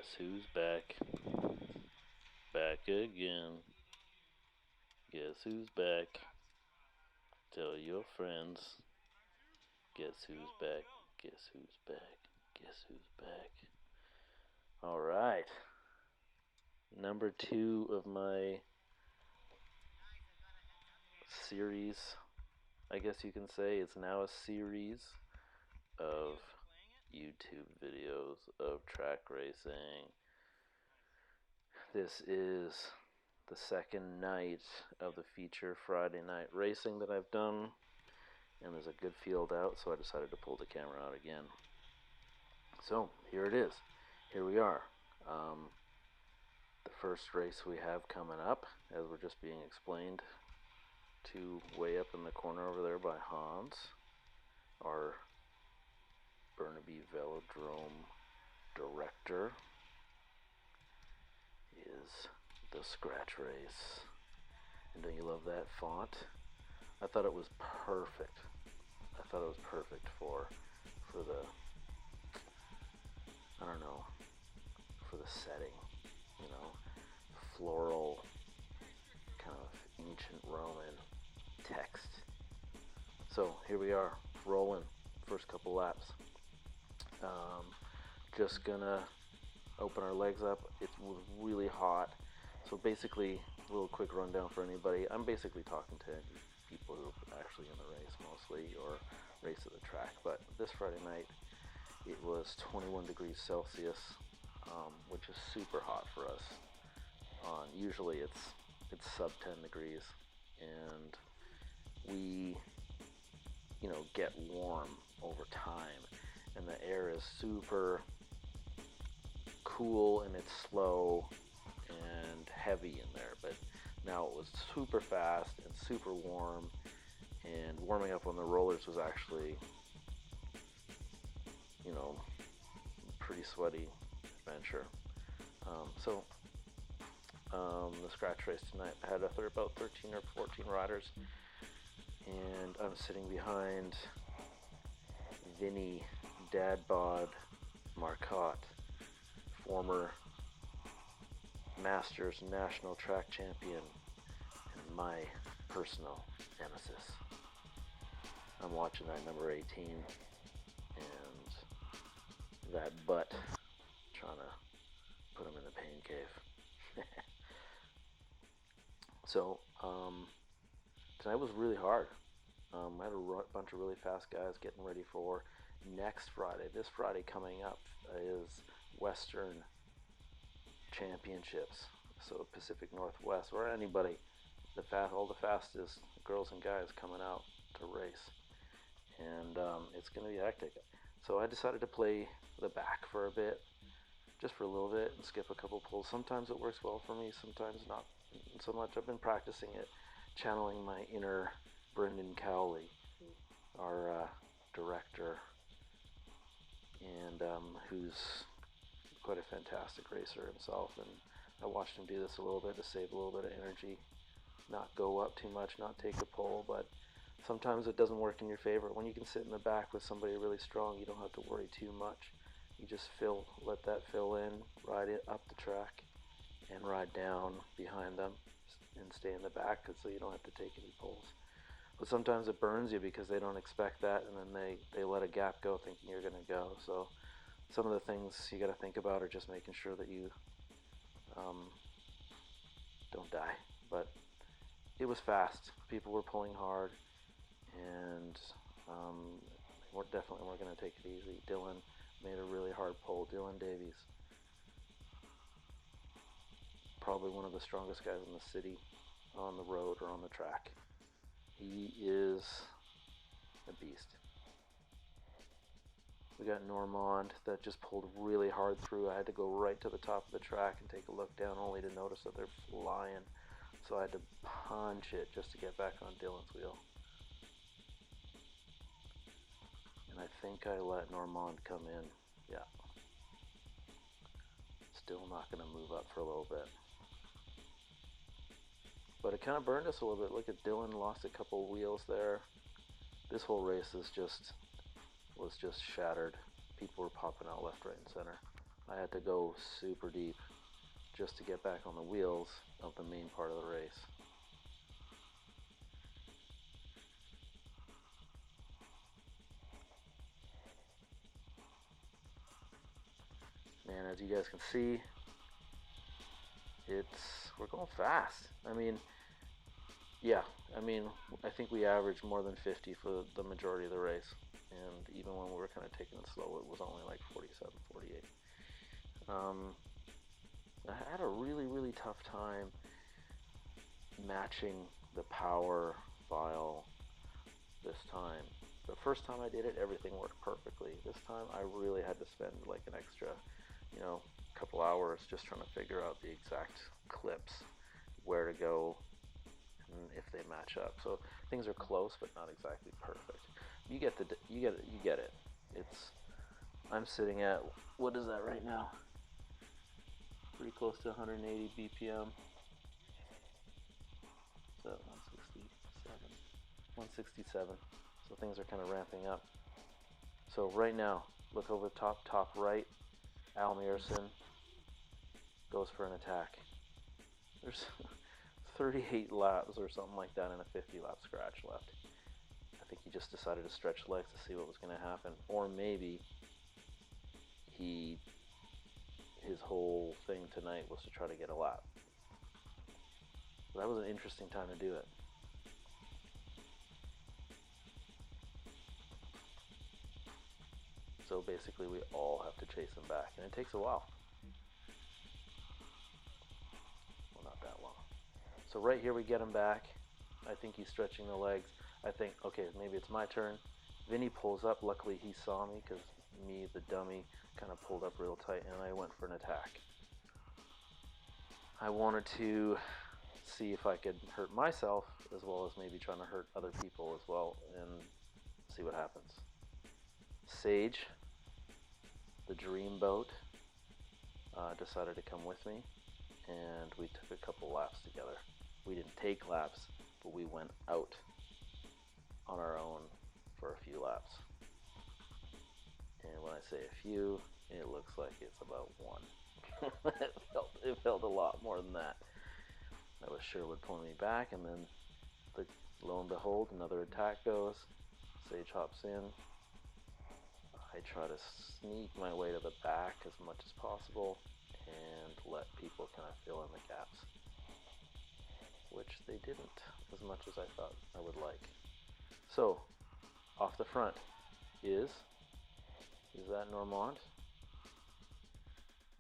Guess who's back? Back again. Guess who's back? Tell your friends. Guess who's back? Guess who's back? Guess who's back? Alright. Number 2 of my series, I guess you can say. It's now a series of YouTube videos of track racing. This is the second night of the Feature Friday Night racing that I've done, and there's a good field out, so I decided to pull the camera out again. So here it is. Here we are. The first race we have coming up, as we're just being explained to way up in the corner over there by Hans, our Burnaby Velodrome director, is the scratch race. And don't you love that font? I thought it was perfect. I thought it was perfect for the, I don't know, for the setting, you know, floral, kind of ancient Roman text. So here we are, rolling, first couple laps. Just gonna open our legs up. It was really hot. So basically, a little quick rundown for anybody. I'm basically talking to people who are actually in the race mostly, or race at the track. But this Friday night, it was 21 degrees Celsius, which is super hot for us. Usually it's sub 10 degrees, and we, get warm over time, and the air is super cool and it's slow and heavy in there. But now it was super fast and super warm, and warming up on the rollers was actually, pretty sweaty adventure. The scratch race tonight, I had about 13 or 14 riders, and I'm sitting behind Vinny Dadbod Marcotte, former Masters National Track Champion and my personal nemesis. I'm watching that number 18 and that butt, trying to put him in the pain cave. So tonight was really hard. I had a bunch of really fast guys getting ready for next Friday. This Friday coming up is Western Championships, so Pacific Northwest, or anybody, all the fastest girls and guys coming out to race, and it's going to be hectic. So I decided to play the back for a bit, just for a little bit, and skip a couple pulls. Sometimes it works well for me, sometimes not so much. I've been practicing it, channeling my inner Brendan Cowley, our director, and who's quite a fantastic racer himself, and I watched him do this a little bit to save a little bit of energy, not go up too much, not take a pull. But sometimes it doesn't work in your favor. When you can sit in the back with somebody really strong, you don't have to worry too much. You just let that fill in, ride it up the track, and ride down behind them, and stay in the back, so you don't have to take any pulls. But sometimes it burns you because they don't expect that, and then they let a gap go thinking you're going to go. So some of the things you got to think about are just making sure that you don't die. But it was fast. People were pulling hard, and we're definitely going to take it easy. Dylan made a really hard pull. Dylan Davies, probably one of the strongest guys in the city, on the road or on the track. He is a beast. We got Normand that just pulled really hard through. I had to go right to the top of the track and take a look down, only to notice that they're flying. So I had to punch it just to get back on Dylan's wheel. And I think I let Normand come in. Yeah. Still not going to move up for a little bit. But it kind of burned us a little bit. Look at Dylan, lost a couple wheels there. This whole race was just shattered. People were popping out left, right, and center. I had to go super deep just to get back on the wheels of the main part of the race. Man, as you guys can see, we're going fast. I mean, yeah, I think we averaged more than 50 for the majority of the race. And even when we were kind of taking it slow, it was only like 47, 48. I had a really, really tough time matching the power file this time. The first time I did it, everything worked perfectly. This time I really had to spend like an extra, couple hours just trying to figure out the exact clips, where to go, and if they match up. So things are close, but not exactly perfect. You get it. I'm sitting at, what is that right now? Pretty close to 180 BPM. So 167. So things are kind of ramping up. So right now, look over the top right, Al Mearson goes for an attack. There's 38 laps or something like that and a 50 lap scratch left. I think he just decided to stretch legs to see what was going to happen. Or maybe his whole thing tonight was to try to get a lap. But that was an interesting time to do it. So basically we all have to chase him back, and it takes a while. Well, not that long. So right here we get him back. I think he's stretching the legs. I think, okay, maybe it's my turn. Vinny pulls up. Luckily he saw me, because me, the dummy, kind of pulled up real tight, and I went for an attack. I wanted to see if I could hurt myself as well as maybe trying to hurt other people as well, and see what happens. Sage, the dreamboat, decided to come with me, and we took a couple laps together. We didn't take laps, but we went out on our own for a few laps. And when I say a few, it looks like it's about one. It felt a lot more than that. That was Sherwood pulling me back, and then lo and behold, another attack goes. Sage hops in. I try to sneak my way to the back as much as possible and let people kind of fill in the gaps, which they didn't as much as I thought I would like. So, off the front is that Normand?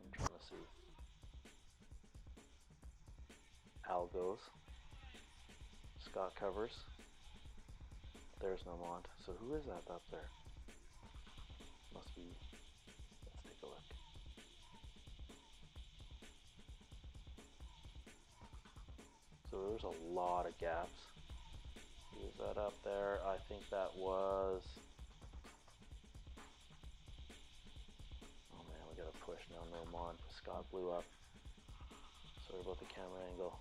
I'm trying to see. Al goes. Scott covers. There's Normand. So who is that up there? Must be, let's take a look. So there's a lot of gaps. Who is that up there? I think that was, oh man, we gotta push now. Normand. Scott blew up. Sorry about the camera angle.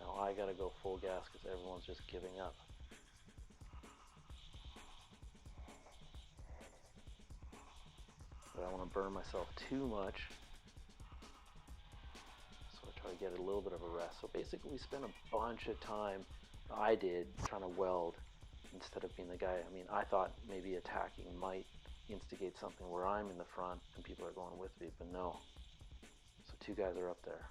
Now I gotta go full gas because everyone's just giving up. But I don't want to burn myself too much, so I try to get a little bit of a rest. So basically we spent a bunch of time, I did, trying to weld instead of being the guy. I mean, I thought maybe attacking might instigate something where I'm in the front and people are going with me, but no. So two guys are up there.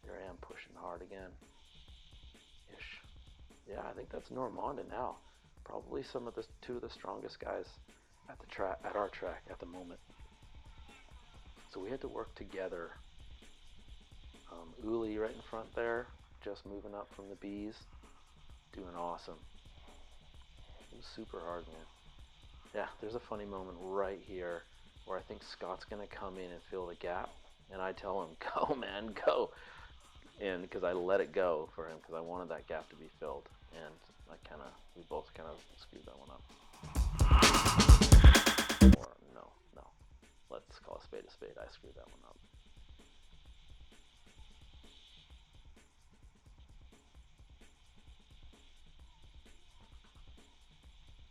Here I am pushing hard again. Ish. Yeah, I think that's Normand and Al. Probably two of the strongest guys at the track, at our track at the moment. So we had to work together. Uli right in front there, just moving up from the B's, doing awesome. It was super hard, man. Yeah, there's a funny moment right here where I think Scott's gonna come in and fill the gap, and I tell him, "Go, man, go!" And because I let it go for him because I wanted that gap to be filled, and we both kind of screwed that one up. Or no, let's call a spade a spade. I screwed that one up.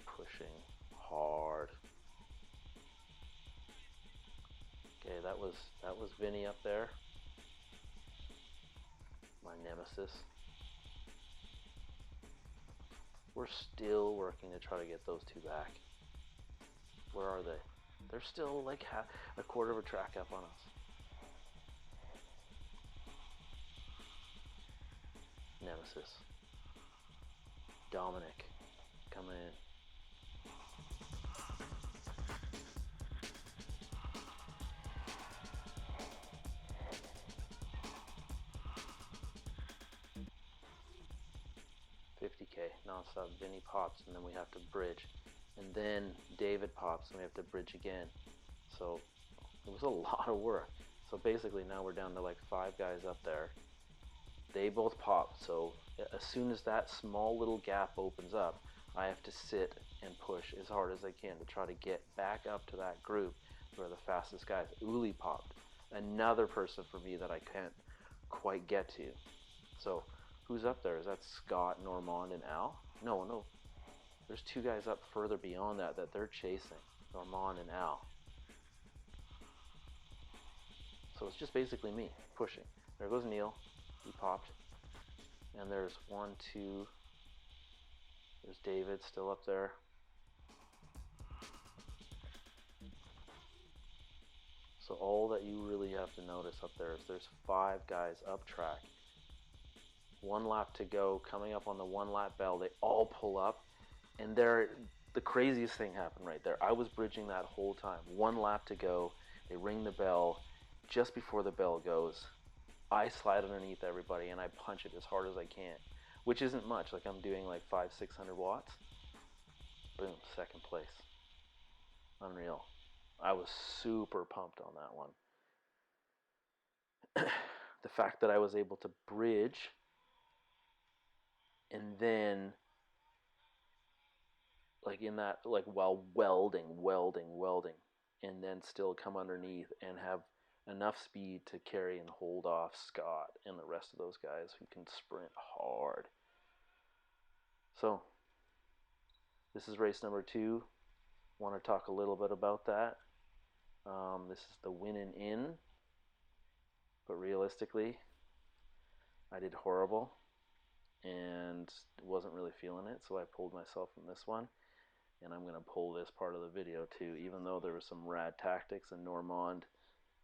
Pushing hard. Okay, that was Vinny up there, my nemesis. We're still working to try to get those two back. Where are they? They're still like a quarter of a track up on us. Nemesis. Dominic, coming in. $50K nonstop. Vinny pops, and then we have to bridge, and then David pops, and we have to bridge again. So it was a lot of work. So basically now we're down to like 5 guys up there. They both pop, so as soon as that small little gap opens up, I have to sit and push as hard as I can to try to get back up to that group where the fastest guys. Uli popped, another person for me that I can't quite get to. So who's up there? Is that Scott, Normand, and Al? No. There's 2 guys up further beyond that they're chasing, Normand and Al. So it's just basically me pushing. There goes Neil. He popped. And there's 1, 2. There's David still up there. So all that you really have to notice up there is there's 5 guys up track. 1 lap to go, coming up on the 1 lap bell. They all pull up, and the craziest thing happened right there. I was bridging that whole time. 1 lap to go. They ring the bell. Just before the bell goes, I slide underneath everybody and I punch it as hard as I can, which isn't much. Like I'm doing like 500-600 watts. Boom, 2nd place. Unreal. I was super pumped on that one. The fact that I was able to bridge and then like in that, like while welding, and then still come underneath and have enough speed to carry and hold off Scott and the rest of those guys who can sprint hard. So this is race number 2. Want to talk a little bit about that. This is the winning in, but realistically I did horrible and wasn't really feeling it, so I pulled myself from this one, and I'm going to pull this part of the video too, even though there was some rad tactics, and Normand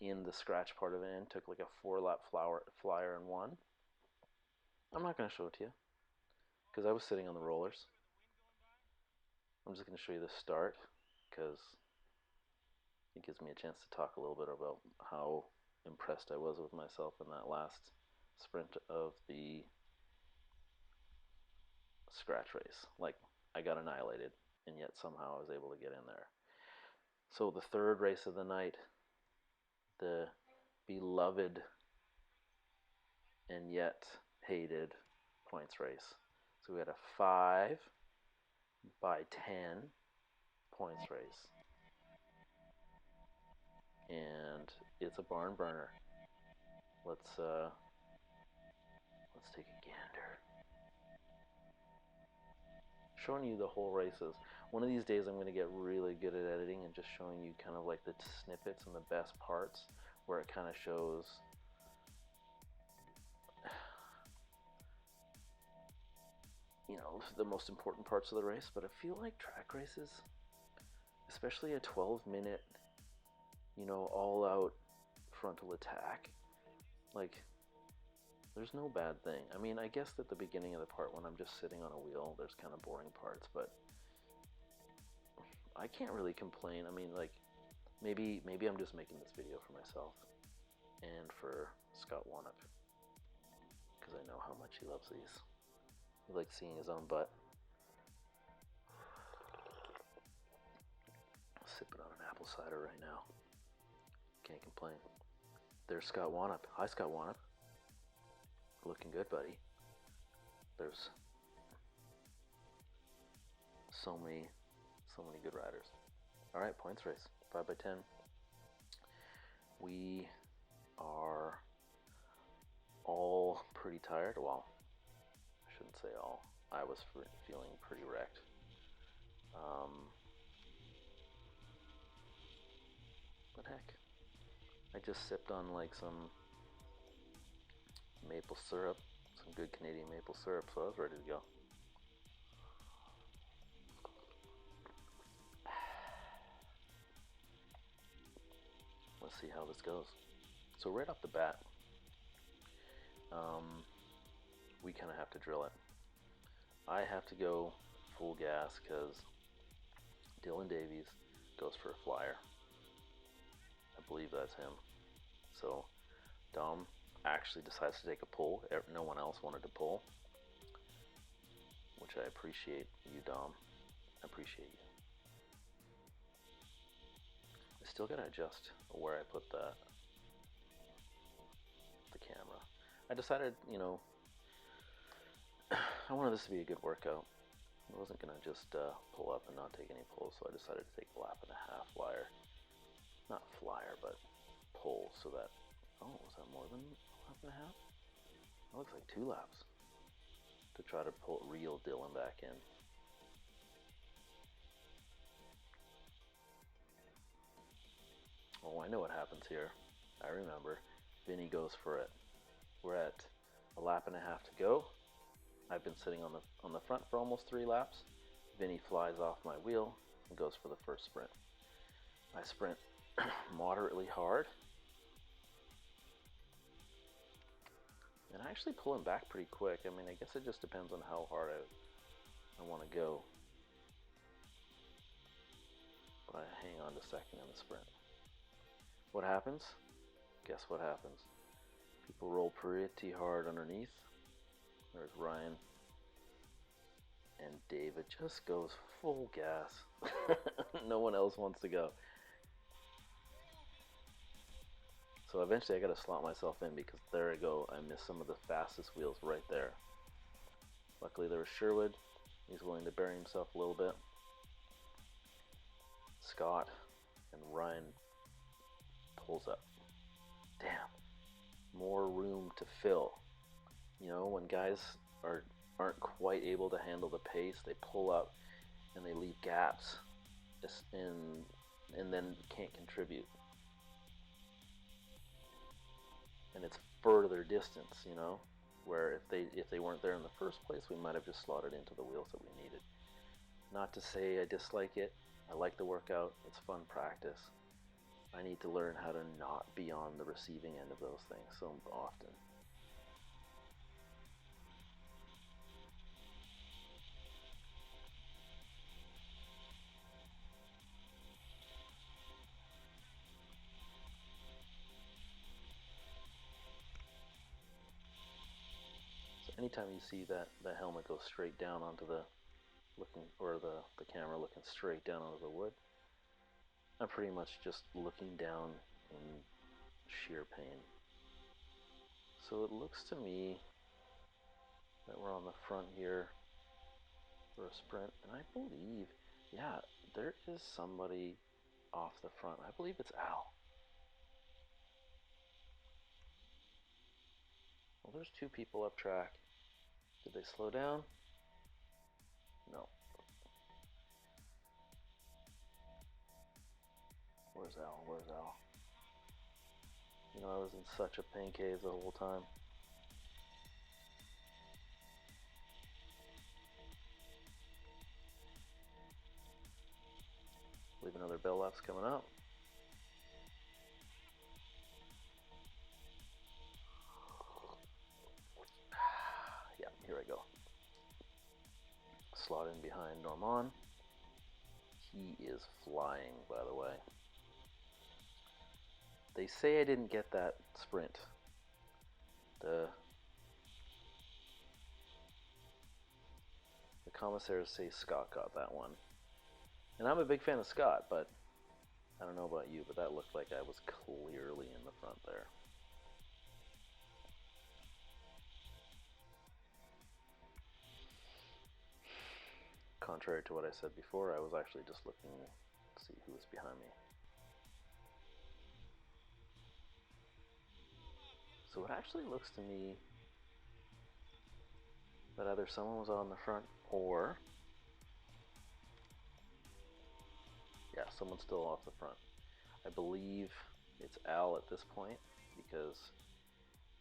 in the scratch part of it and took like a 4-lap flyer and won. I'm not going to show it to you because I was sitting on the rollers. I'm just going to show you the start because it gives me a chance to talk a little bit about how impressed I was with myself in that last sprint of the scratch race. Like, I got annihilated, and yet somehow I was able to get in there. So the 3rd race of the night, the beloved and yet hated points race. So we had a 5 by 10 points race. And it's a barn burner. Let's take a gander. Showing you the whole races. One of these days I'm going to get really good at editing and just showing you kind of like the snippets and the best parts where it kind of shows the most important parts of the race. But I feel like track races, especially a 12-minute all out frontal attack, like there's no bad thing. I mean, I guess at the beginning of the part when I'm just sitting on a wheel, there's kind of boring parts, but I can't really complain. I mean, like maybe I'm just making this video for myself and for Scott Wanup because I know how much he loves these. He likes seeing his own butt. Sipping on an apple cider right now. Can't complain. There's Scott Wanup. Hi, Scott Wanup. Looking good, buddy. There's so many good riders. All right, points race, 5 by 10. We are all pretty tired. Well, I shouldn't say all. I was feeling pretty wrecked. But heck, just sipped on like some maple syrup, some good Canadian maple syrup, so I was ready to go. Let's see how this goes. So right off the bat, we kind of have to drill it. I have to go full gas because Dylan Davies goes for a flyer. I believe that's him. So Dom actually decides to take a pull. No one else wanted to pull, which I appreciate you, Dom. I appreciate you. I still gotta adjust where I put the camera. I decided, you know, I wanted this to be a good workout. I wasn't gonna just pull up and not take any pulls, so I decided to take a lap and a half flyer. Not flyer, but pull, so that, oh, was that more than a lap and a half? That looks like 2 laps. To try to reel Dylan back in. Oh, I know what happens here. I remember. Vinny goes for it. We're at a lap and a half to go. I've been sitting on the front for almost 3 laps. Vinny flies off my wheel and goes for the first sprint. I sprint moderately hard. And I actually pull him back pretty quick. I mean, I guess it just depends on how hard I want to go. But I hang on to second in the sprint. What happens? Guess what happens? People roll pretty hard underneath. There's Ryan. And David just goes full gas. No one else wants to go. So eventually I got to slot myself in because there I go. I missed some of the fastest wheels right there. Luckily there was Sherwood. He's willing to bury himself a little bit. Scott and Ryan pulls up. Damn. More room to fill. You know, when guys aren't quite able to handle the pace, they pull up and they leave gaps and then can't contribute. And it's further distance, you know, where if they weren't there in the first place, we might have just slotted into the wheels that we needed. Not to say I dislike it. I like the workout. It's fun practice. I need to learn how to not be on the receiving end of those things so often. So anytime you see that the helmet goes straight down onto the camera looking straight down onto the wood, I'm pretty much just looking down in sheer pain. So it looks to me that we're on the front here for a sprint, and I believe, yeah, there is somebody off the front. I believe it's Al. Well, there's 2 people up track. Did they slow down? No. Where's Al? Where's Al? You know, I was in such a pain cave the whole time. I believe another bell lap's coming up. Yeah, here I go. Slot in behind Norman. He is flying, by the way. They say I didn't get that sprint. The commissaires say Scott got that one. And I'm a big fan of Scott, but I don't know about you, but that looked like I was clearly in the front there. Contrary to what I said before, I was actually just looking to see who was behind me. So it actually looks to me that either someone was on the front or, yeah, someone's still off the front. I believe it's Al at this point because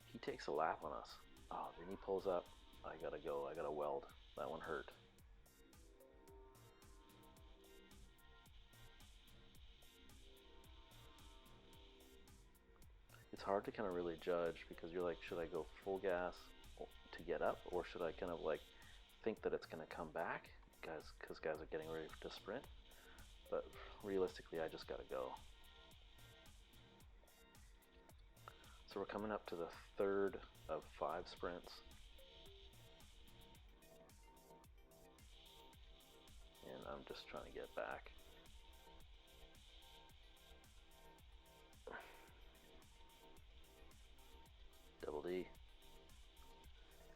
he takes a lap on us. Oh, then he pulls up. I gotta go. I gotta weld. That one hurt. It's hard to kind of really judge because you're like, should I go full gas to get up, or should I kind of like think that it's going to come back, guys, because guys are getting ready to sprint? But realistically, I just got to go. So we're coming up to the third of 5 sprints. And I'm just trying to get back. Double D.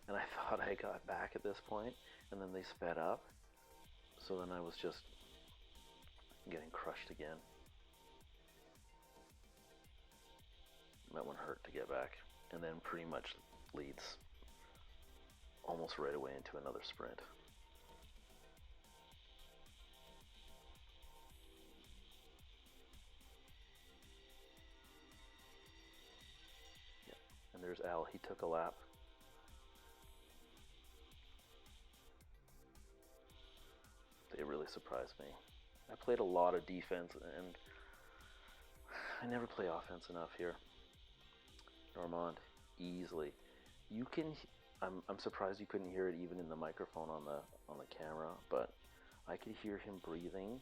And I thought I got back at this point, and then they sped up. So then I was just getting crushed again. That one hurt to get back. And then pretty much leads almost right away into another sprint. Yeah. And there's Al. He took a lap. They really surprised me. I played a lot of defense, and I never play offense enough here. Normand, easily. You can. I'm surprised you couldn't hear it even in the microphone on the camera, but I could hear him breathing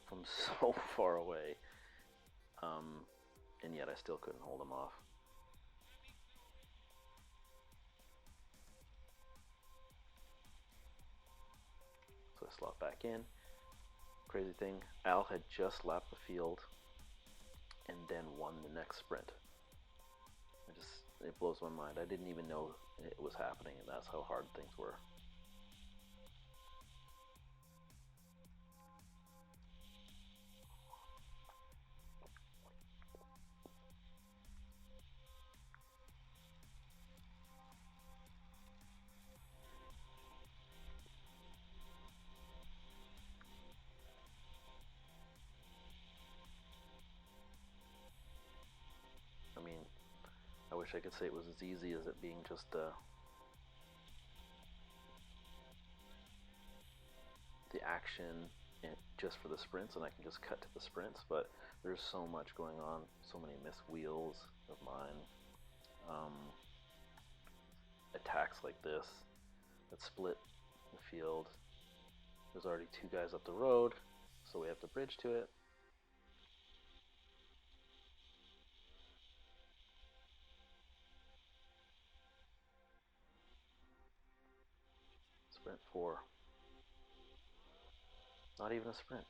from so far away, and yet I still couldn't hold him off. So I slot back in. Crazy thing, Al had just lapped the field and then won the next sprint. It blows my mind. I didn't even know it was happening, and that's how hard things were. I mean, I wish I could say it was as easy as it being just the action just for the sprints, and I can just cut to the sprints, but there's so much going on, so many missed wheels of mine, attacks like this that split the field. There's already 2 guys up the road, so we have to bridge to it. Sprint 4. Not even a sprint.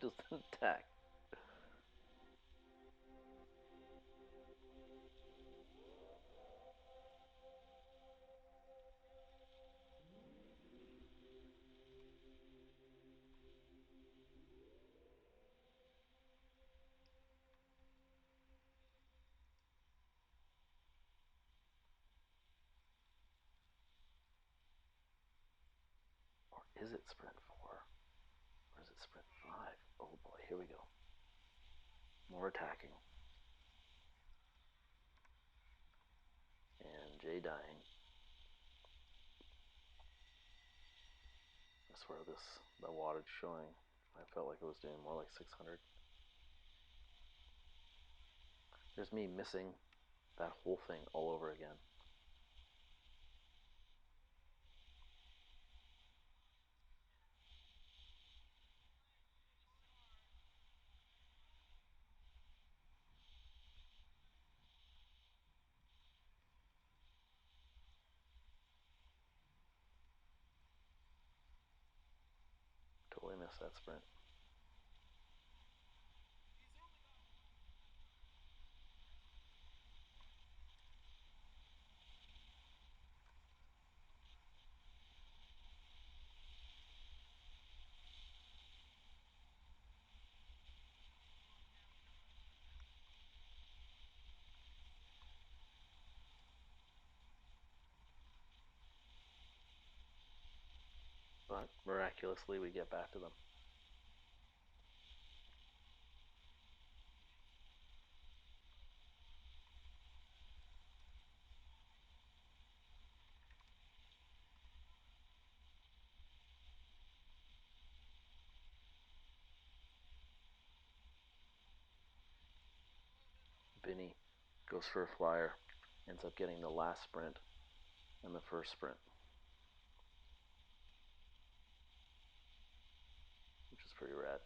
Just an attack. Or is it sprint 4? Or is it sprint 5? Oh boy, here we go. More attacking. And Jay dying. I swear the wattage showing, I felt like it was doing more like 600. There's me missing that whole thing all over again. Totally missed that sprint. But miraculously we get back to them. Vinny goes for a flyer, ends up getting the last sprint and the first sprint, which is pretty rad.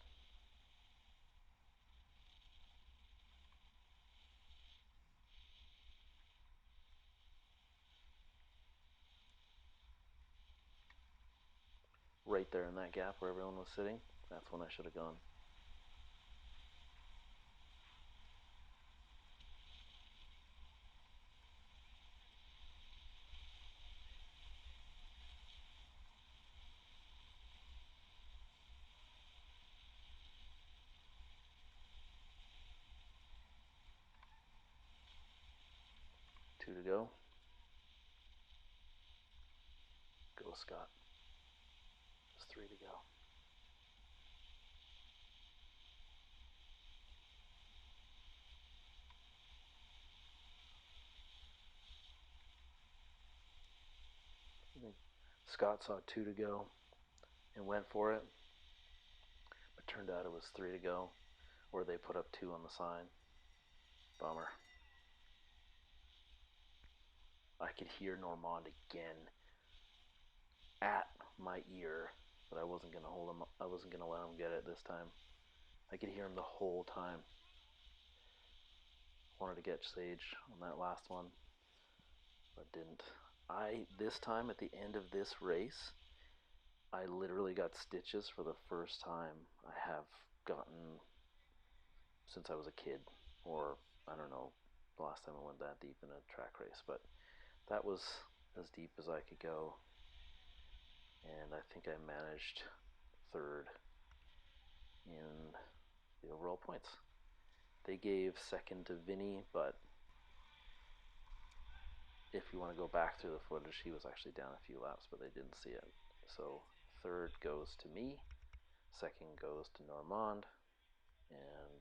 Right there in that gap where everyone was sitting, that's when I should have gone. Two to go. Go, Scott. Just three to go. Scott saw two to go and went for it, but turned out it was three to go, or they put up two on the sign. Bummer. I could hear Normand again at my ear, but I wasn't gonna hold him. I wasn't gonna let him get it this time. I could hear him the whole time. Wanted to get Sage on that last one, but didn't. This time at the end of this race, I literally got stitches for the first time I have gotten since I was a kid, or I don't know, the last time I went that deep in a track race, but that was as deep as I could go, and I think I managed third in the overall points. They gave second to Vinny, but if you want to go back through the footage, he was actually down a few laps, but they didn't see it. So third goes to me, second goes to Normand, and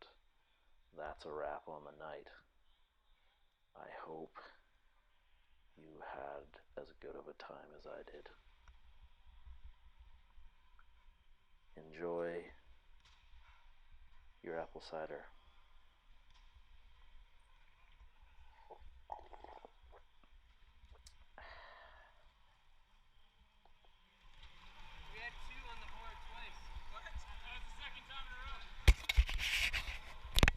that's a wrap on the night. I hope you had as good of a time as I did. Enjoy your apple cider.